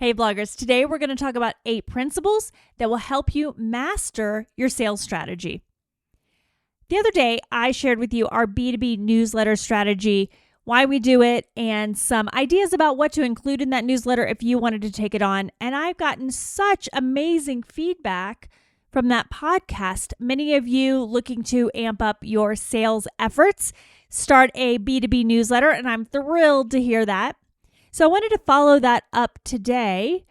Hey bloggers, today we're going to talk about 8 principles that will help you master your sales strategy. The other day, I shared with you our B2B newsletter strategy, why we do it, and some ideas about what to include in that newsletter if you wanted to take it on. And I've gotten such amazing feedback from that podcast. Many of you looking to amp up your sales efforts, start a B2B newsletter, and I'm thrilled to hear that. So I wanted to follow that up today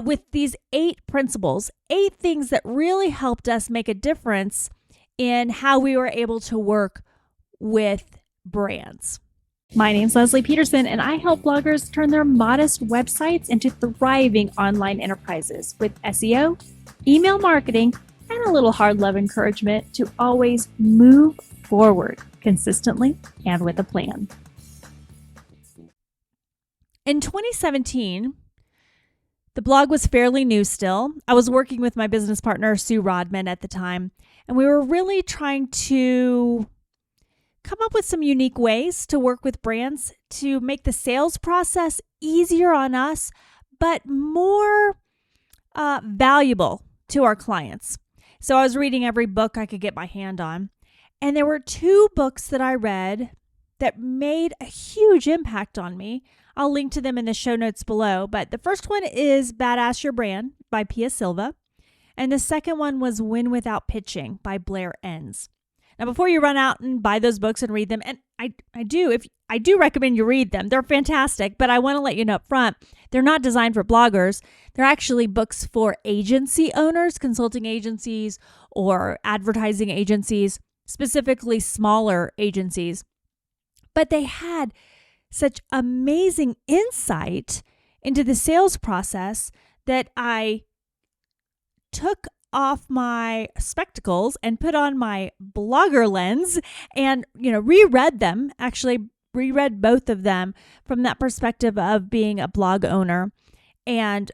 with these 8 principles, 8 things that really helped us make a difference in how we were able to work with brands. My name's Leslie Peterson, and I help bloggers turn their modest websites into thriving online enterprises with SEO, email marketing, and a little hard love encouragement to always move forward consistently and with a plan. In 2017, the blog was fairly new still. I was working with my business partner, Sue Rodman, at the time, and we were really trying to come up with some unique ways to work with brands to make the sales process easier on us, but more valuable to our clients. So I was reading every book I could get my hand on, and there were 2 books that I read that made a huge impact on me. I'll link to them in the show notes below. But the first one is Badass Your Brand by Pia Silva. And the second one was Win Without Pitching by Blair Enns. Now, before you run out and buy those books and read them, and I do recommend you read them. They're fantastic, but I want to let you know up front, they're not designed for bloggers. They're actually books for agency owners, consulting agencies, or advertising agencies, specifically smaller agencies. But they had such amazing insight into the sales process that I took off my spectacles and put on my blogger lens and, reread them, actually reread both of them from that perspective of being a blog owner, and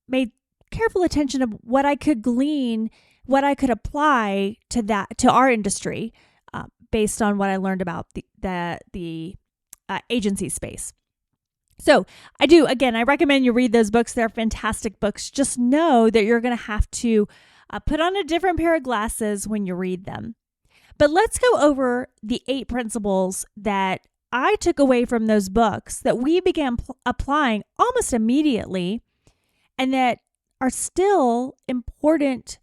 made careful attention of what I could glean, what I could apply to our industry based on what I learned about the agency space. So I recommend you read those books. They're fantastic books. Just know that you're going to have to put on a different pair of glasses when you read them. But let's go over the 8 principles that I took away from those books that we began applying almost immediately, and that are still important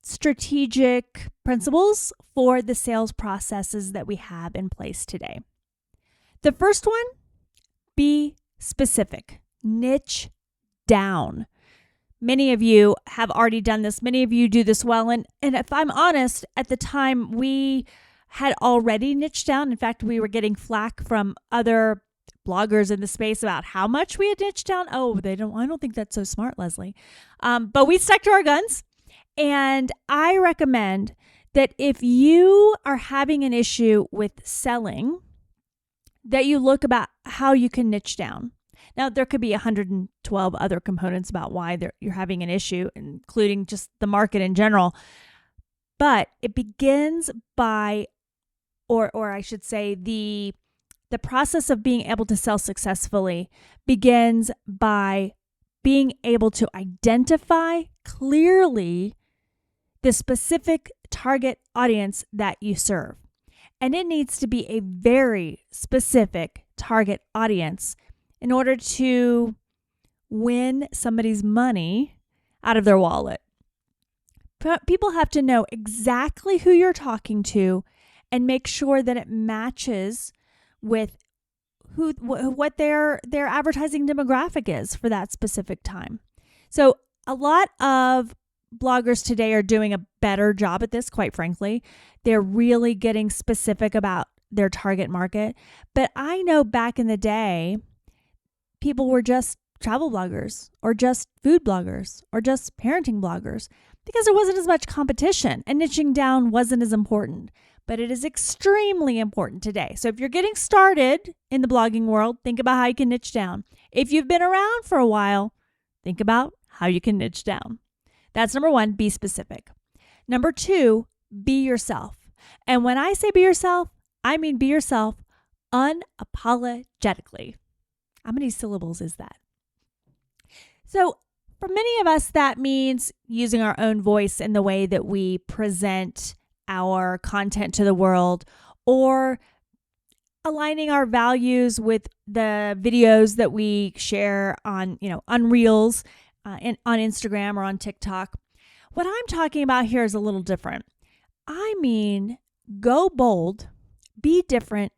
strategic principles for the sales processes that we have in place today. The first one, be specific, niche down. Many of you have already done this. Many of you do this well. And if I'm honest, at the time we had already niched down. In fact, we were getting flack from other bloggers in the space about how much we had niched down. I don't think that's so smart, Leslie. But we stuck to our guns. And I recommend that if you are having an issue with selling, that you look about how you can niche down. Now, there could be 112 other components about why you're having an issue, including just the market in general. But it begins by, or I should say, the process of being able to sell successfully begins by being able to identify clearly the specific target audience that you serve. And it needs to be a very specific target audience in order to win somebody's money out of their wallet. People have to know exactly who you're talking to and make sure that it matches with what their advertising demographic is for that specific time. So a lot of bloggers today are doing a better job at this, quite frankly. They're really getting specific about their target market. But I know back in the day, people were just travel bloggers or just food bloggers or just parenting bloggers because there wasn't as much competition and niching down wasn't as important. But it is extremely important today. So if you're getting started in the blogging world, think about how you can niche down. If you've been around for a while, think about how you can niche down. That's number 1, be specific. Number 2, be yourself. And when I say be yourself, I mean be yourself unapologetically. How many syllables is that? So, for many of us, that means using our own voice in the way that we present our content to the world, or aligning our values with the videos that we share on Reels, on Instagram or on TikTok. What I'm talking about here is a little different. I mean, go bold, be different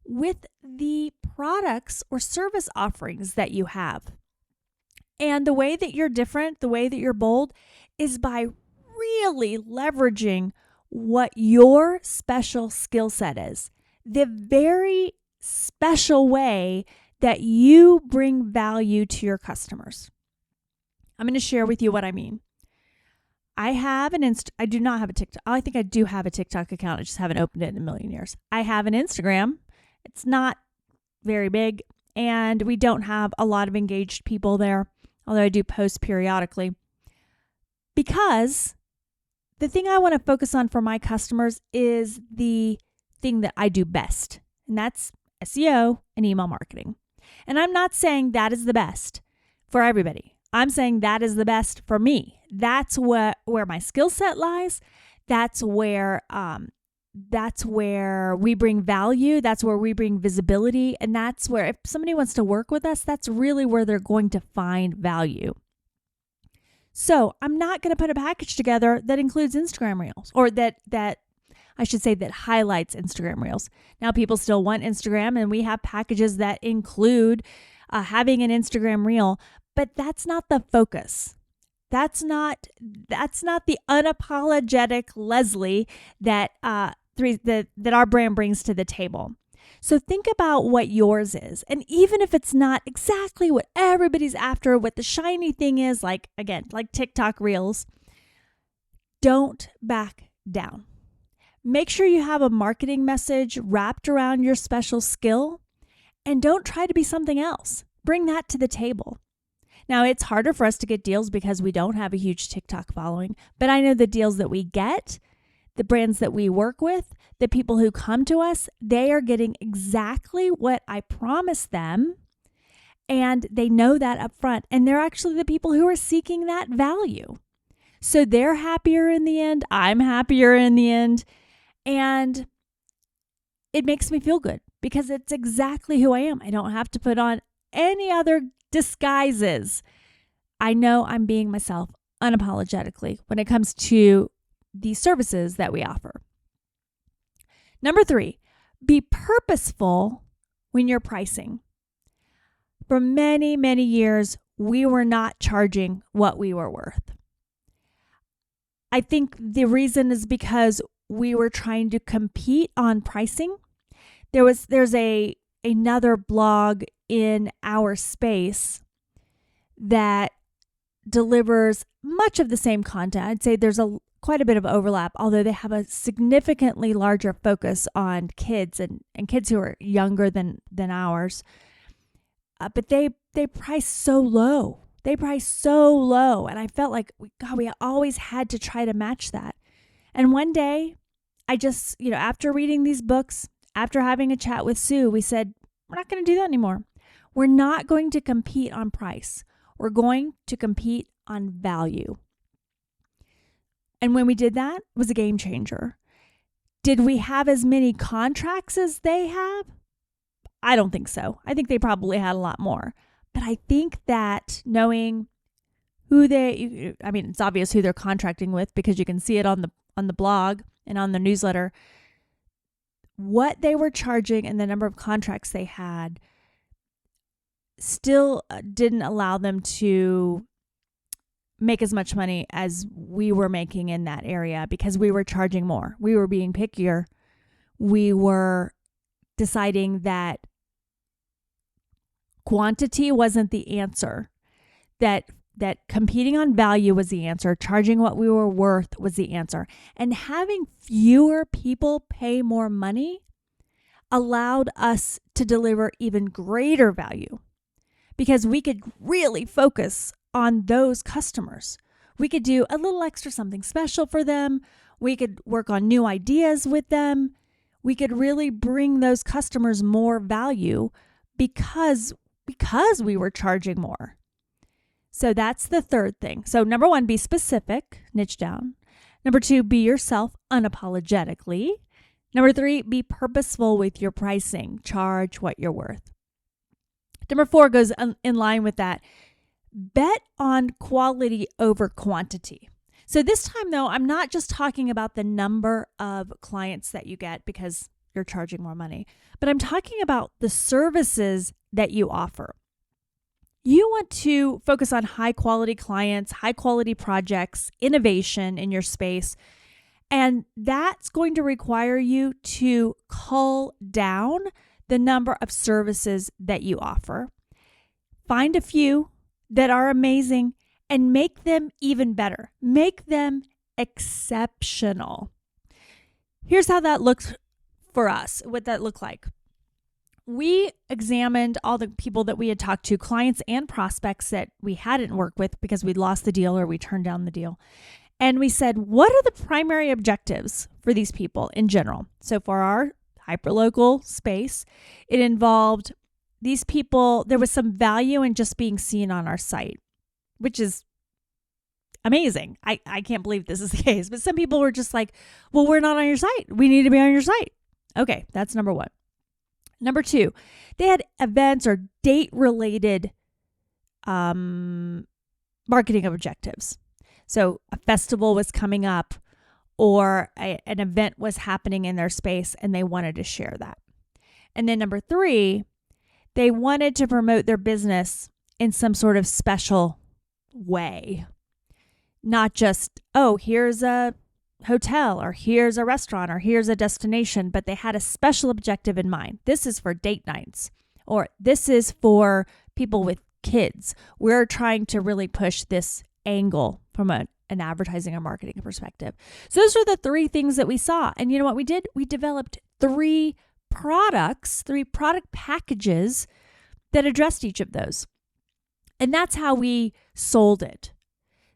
with the products or service offerings that you have. And the way that you're different, the way that you're bold, is by really leveraging what your special skill set is. The very special way that you bring value to your customers. I'm going to share with you what I mean. I do not have a TikTok. I think I do have a TikTok account. I just haven't opened it in a million years. I have an Instagram. It's not very big, and we don't have a lot of engaged people there, although I do post periodically. Because the thing I want to focus on for my customers is the thing that I do best, and that's SEO and email marketing. And I'm not saying that is the best for everybody. I'm saying that is the best for me. That's where my skill set lies. That's where we bring value. That's where we bring visibility. And that's where, if somebody wants to work with us, that's really where they're going to find value. So I'm not going to put a package together that includes Instagram Reels, or that highlights Instagram Reels. Now, people still want Instagram, and we have packages that include having an Instagram Reel, but that's not the focus. That's not the unapologetic Leslie that our brand brings to the table. So think about what yours is. And even if it's not exactly what everybody's after, what the shiny thing is, like TikTok Reels, don't back down. Make sure you have a marketing message wrapped around your special skill, and don't try to be something else. Bring that to the table. Now, it's harder for us to get deals because we don't have a huge TikTok following, but I know the deals that we get, the brands that we work with, the people who come to us, they are getting exactly what I promised them, and they know that up front, and they're actually the people who are seeking that value. So they're happier in the end, I'm happier in the end, and it makes me feel good because it's exactly who I am. I don't have to put on any other disguises. I know I'm being myself unapologetically when it comes to the services that we offer. Number 3, be purposeful when you're pricing. For many, many years, we were not charging what we were worth. I think the reason is because we were trying to compete on pricing. There's another blog in our space that delivers much of the same content. I'd say there's quite a bit of overlap, although they have a significantly larger focus on kids and kids who are younger than ours. But they price so low. And I felt like, we always had to try to match that. And one day, I just, after reading these books, after having a chat with Sue, we said, we're not going to do that anymore. We're not going to compete on price. We're going to compete on value. And when we did that, it was a game changer. Did we have as many contracts as they have? I don't think so. I think they probably had a lot more. But I think that knowing it's obvious who they're contracting with because you can see it on the blog and on the newsletter. What they were charging and the number of contracts they had still didn't allow them to make as much money as we were making in that area because we were charging more. We were being pickier. We were deciding that quantity wasn't the answer, that competing on value was the answer, charging what we were worth was the answer. And having fewer people pay more money allowed us to deliver even greater value because we could really focus on those customers. We could do a little extra something special for them. We could work on new ideas with them. We could really bring those customers more value because we were charging more. So that's the third thing. So number 1, be specific, niche down. Number 2, be yourself unapologetically. Number 3, be purposeful with your pricing. Charge what you're worth. Number 4 goes in line with that. Bet on quality over quantity. So this time, though, I'm not just talking about the number of clients that you get because you're charging more money, but I'm talking about the services that you offer. You want to focus on high quality clients, high quality projects, innovation in your space. And that's going to require you to cull down the number of services that you offer. Find a few that are amazing and make them even better. Make them exceptional. Here's how that looks for us, what that looked like. We examined all the people that we had talked to, clients and prospects that we hadn't worked with because we'd lost the deal or we turned down the deal. And we said, what are the primary objectives for these people in general? So for our hyperlocal space, it involved these people, there was some value in just being seen on our site, which is amazing. I can't believe this is the case. But some people were just like, well, we're not on your site. We need to be on your site. Okay, that's number 1. Number 2, they had events or date-related marketing objectives. So a festival was coming up or an event was happening in their space and they wanted to share that. And then number 3, they wanted to promote their business in some sort of special way. Not just, oh, here's a hotel or here's a restaurant or here's a destination, but they had a special objective in mind. This is for date nights or this is for people with kids. We're trying to really push this angle from an advertising or marketing perspective. So those are the 3 things that we saw. And you know what we did? We developed 3 product packages that addressed each of those. And that's how we sold it.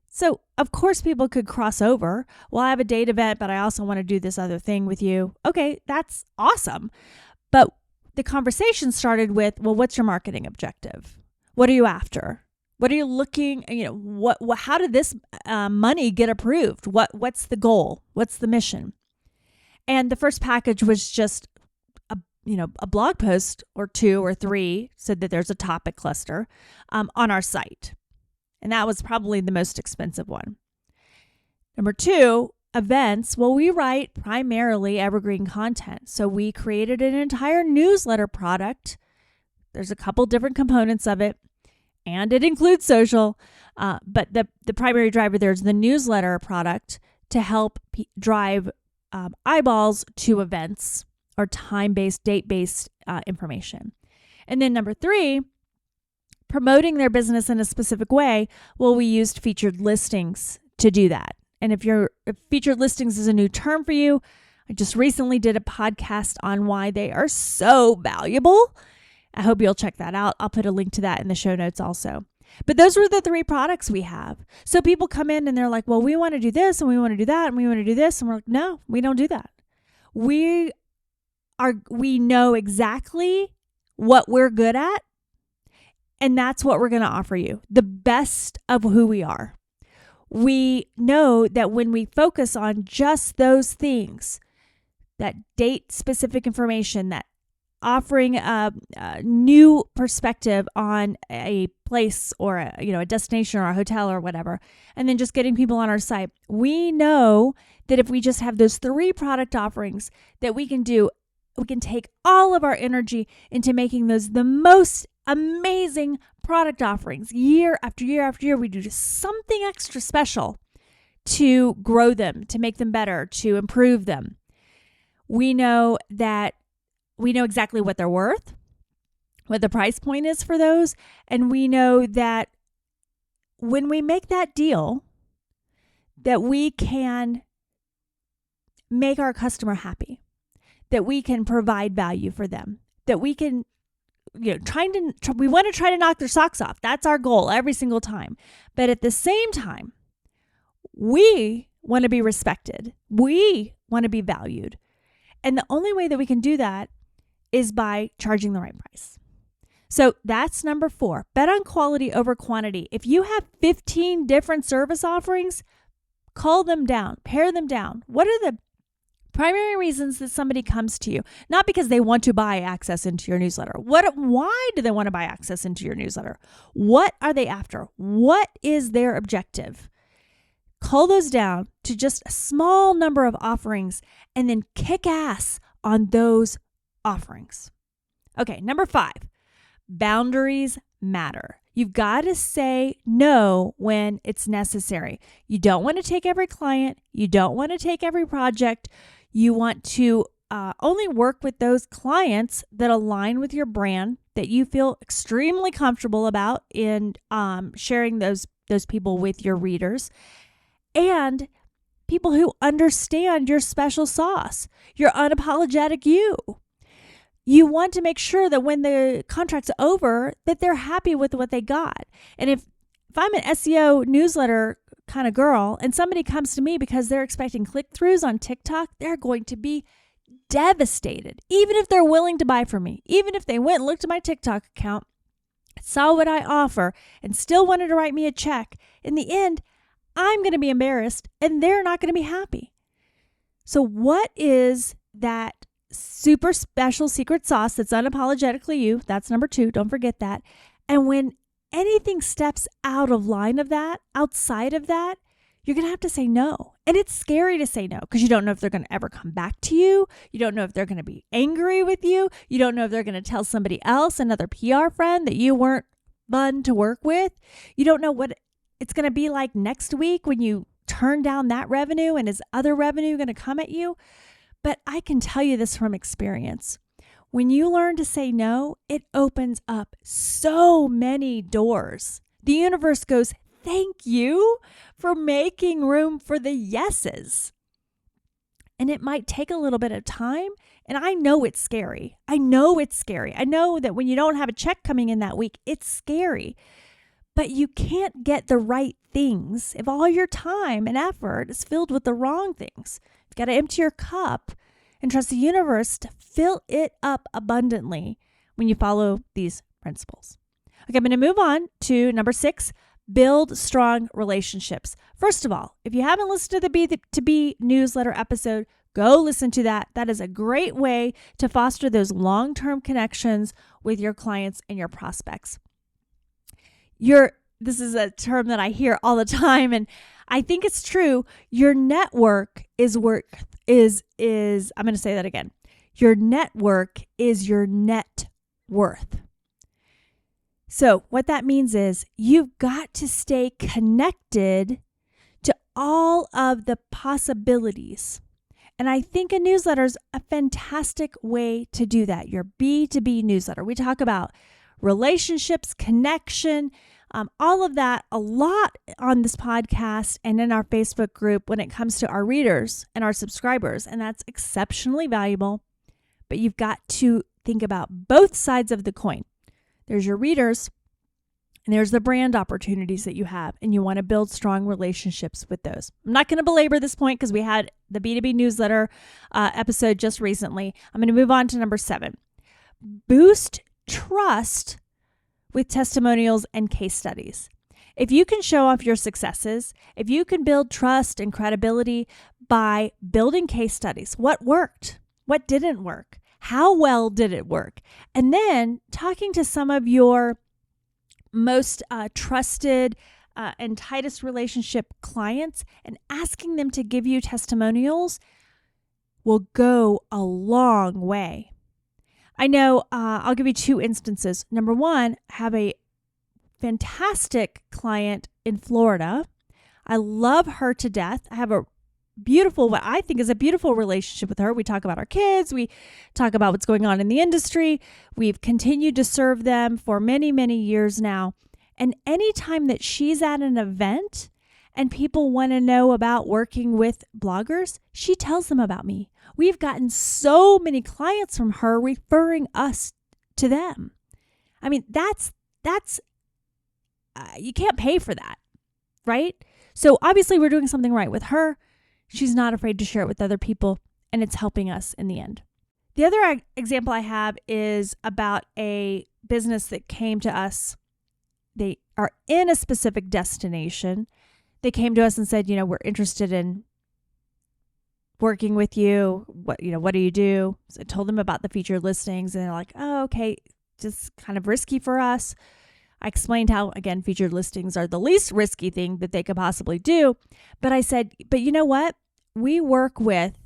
So, of course, people could cross over. Well, I have a date event, but I also want to do this other thing with you. Okay, that's awesome. But the conversation started with, well, what's your marketing objective? What are you after? What are you looking, how did this money get approved? What's the goal? What's the mission? And the first package was just a blog post or 2 or 3 so that there's a topic cluster on our site. And that was probably the most expensive one. Number 2, events. Well, we write primarily evergreen content. So we created an entire newsletter product. There's a couple different components of it, and it includes social. But the primary driver there is the newsletter product to help drive eyeballs to events or time-based, date-based information. And then number 3, promoting their business in a specific way. Well, we used featured listings to do that. And if featured listings is a new term for you, I just recently did a podcast on why they are so valuable. I hope you'll check that out. I'll put a link to that in the show notes also. But those were the 3 products we have. So people come in and they're like, well, we want to do this and we want to do that and we want to do this. And we're like, no, we don't do that. We know exactly what we're good at. And that's what we're going to offer you, the best of who we are. We know that when we focus on just those things, that date-specific information, that offering a new perspective on a place or a destination or a hotel or whatever, and then just getting people on our site, we know that if we just have those 3 product offerings that we can take all of our energy into making those the most amazing product offerings year after year after year. We do just something extra special to grow them, to make them better, to improve them. We know exactly what they're worth, what the price point is for those, and we know that when we make that deal, that we can make our customer happy, that we can provide value for them, that we can we want to try to knock their socks off. That's our goal every single time. But at the same time, we want to be respected. We want to be valued. And the only way that we can do that is by charging the right price. So that's number 4. Bet on quality over quantity. If you have 15 different service offerings, cull them down, pare them down. What are the primary reasons that somebody comes to you? Not because they want to buy access into your newsletter. Why do they want to buy access into your newsletter? What are they after? What is their objective? Cull those down to just a small number of offerings and then kick ass on those offerings. Okay, number 5. Boundaries matter. You've got to say no when it's necessary. You don't want to take every client. You don't want to take every project. You want to only work with those clients that align with your brand, that you feel extremely comfortable about in sharing those people with your readers, and people who understand your special sauce, your unapologetic you. You want to make sure that when the contract's over, that they're happy with what they got. And if I'm an SEO newsletter kind of girl and somebody comes to me because they're expecting click-throughs on TikTok, they're going to be devastated. Even if they're willing to buy from me, even if they went and looked at my TikTok account, saw what I offer, and still wanted to write me a check, in the end, I'm going to be embarrassed and they're not going to be happy. So what is that super special secret sauce that's unapologetically you? That's number 2. Don't forget that. And when anything steps out of line of that, outside of that, you're going to have to say no. And it's scary to say no because you don't know if they're going to ever come back to you. You don't know if they're going to be angry with you. You don't know if they're going to tell somebody else, another PR friend, that you weren't fun to work with. You don't know what it's going to be like next week when you turn down that revenue, and is other revenue going to come at you? But I can tell you this from experience. When you learn to say no, it opens up so many doors. The universe goes, thank you for making room for the yeses. And it might take a little bit of time. And I know it's scary. I know that when you don't have a check coming in that week, it's scary. But you can't get the right things if all your time and effort is filled with the wrong things. You've got to empty your cup and trust the universe to fill it up abundantly when you follow these principles. Okay, I'm going to move on to number 6, build strong relationships. First of all, if you haven't listened to the B2B Newsletter episode, go listen to that. That is a great way to foster those long-term connections with your clients and your prospects. This is a term that I hear all the time, and I think it's true. Your network is I'm going to say that again. Your network is your net worth. So what that means is you've got to stay connected to all of the possibilities. And I think a newsletter is a fantastic way to do that. Your B2B newsletter. We talk about relationships, connection, all of that a lot on this podcast and in our Facebook group when it comes to our readers and our subscribers. And that's exceptionally valuable. But you've got to think about both sides of the coin. There's your readers and there's the brand opportunities that you have. And you want to build strong relationships with those. I'm not going to belabor this point because we had the B2B newsletter episode just recently. I'm going to move on to number 7. Boost trust with testimonials and case studies. If you can show off your successes, if you can build trust and credibility by building case studies, what worked, what didn't work, how well did it work, and then talking to some of your most trusted and tightest relationship clients and asking them to give you testimonials will go a long way. I know I'll give you 2 instances. Number 1, I have a fantastic client in Florida. I love her to death. I have what I think is a beautiful relationship with her. We talk about our kids. We talk about what's going on in the industry. We've continued to serve them for many, many years now. And anytime that she's at an event and people want to know about working with bloggers, she tells them about me. We've gotten so many clients from her referring us to them. I mean, that's you can't pay for that, right? So obviously we're doing something right with her. She's not afraid to share it with other people, and it's helping us in the end. The other example I have is about a business that came to us. They are in a specific destination. They came to us and said, we're interested in working with you. What do you do? So I told them about the featured listings, and they're like, oh, okay, just kind of risky for us. I explained how, again, featured listings are the least risky thing that they could possibly do. But I said, but you know what? We work with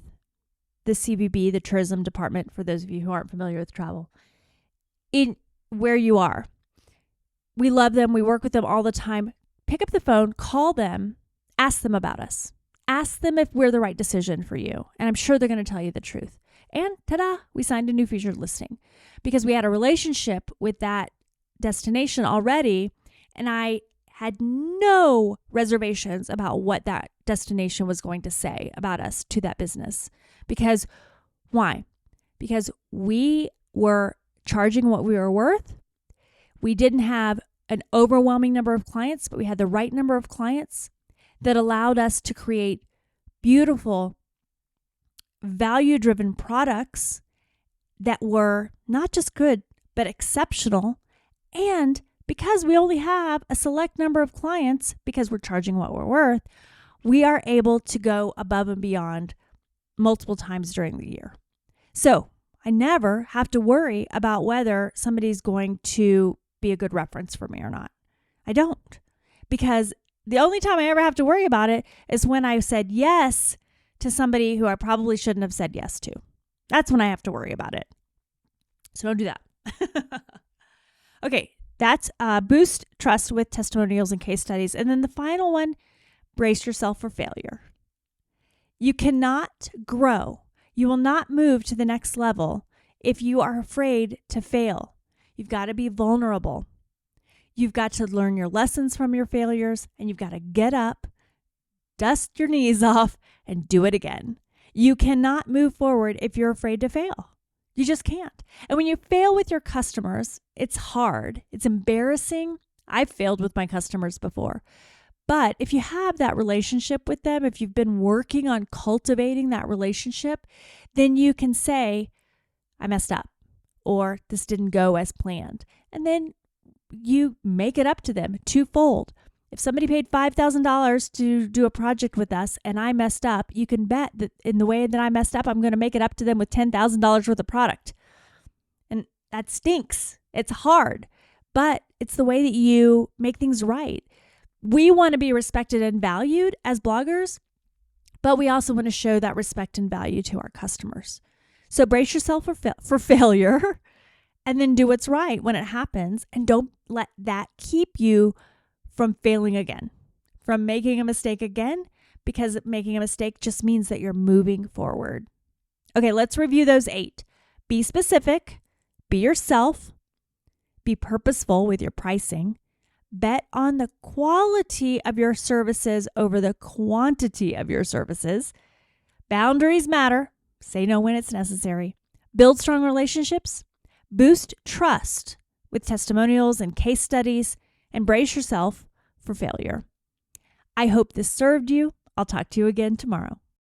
the CBB, the tourism department, for those of you who aren't familiar with travel, in where you are. We love them. We work with them all the time. Pick up the phone, call them, ask them about us. Ask them if we're the right decision for you. And I'm sure they're going to tell you the truth. And ta-da, we signed a new featured listing because we had a relationship with that destination already. And I had no reservations about what that destination was going to say about us to that business. Because why? Because we were charging what we were worth. We didn't have an overwhelming number of clients, but we had the right number of clients that allowed us to create beautiful, value-driven products that were not just good, but exceptional. And because we only have a select number of clients, because we're charging what we're worth, we are able to go above and beyond multiple times during the year. So I never have to worry about whether somebody's going to be a good reference for me or not. I don't, because the only time I ever have to worry about it is when I said yes to somebody who I probably shouldn't have said yes to. That's when I have to worry about it. So don't do that. Okay, that's boost trust with testimonials and case studies. And then the final one, brace yourself for failure. You cannot grow. You will not move to the next level if you are afraid to fail. You've got to be vulnerable. You've got to learn your lessons from your failures, and you've got to get up, dust your knees off, and do it again. You cannot move forward if you're afraid to fail. You just can't. And when you fail with your customers, it's hard. It's embarrassing. I've failed with my customers before. But if you have that relationship with them, if you've been working on cultivating that relationship, then you can say, I messed up, or this didn't go as planned. And then you make it up to them twofold. If somebody paid $5,000 to do a project with us and I messed up, you can bet that in the way that I messed up, I'm going to make it up to them with $10,000 worth of product. And that stinks. It's hard, but it's the way that you make things right. We want to be respected and valued as bloggers, but we also want to show that respect and value to our customers. So brace yourself for failure, and then do what's right when it happens, and don't let that keep you from failing again, from making a mistake again, because making a mistake just means that you're moving forward. Okay, let's review those 8. Be specific, be yourself, be purposeful with your pricing, bet on the quality of your services over the quantity of your services, boundaries matter, say no when it's necessary, build strong relationships, boost trust with testimonials and case studies, and brace yourself for failure. I hope this served you. I'll talk to you again tomorrow.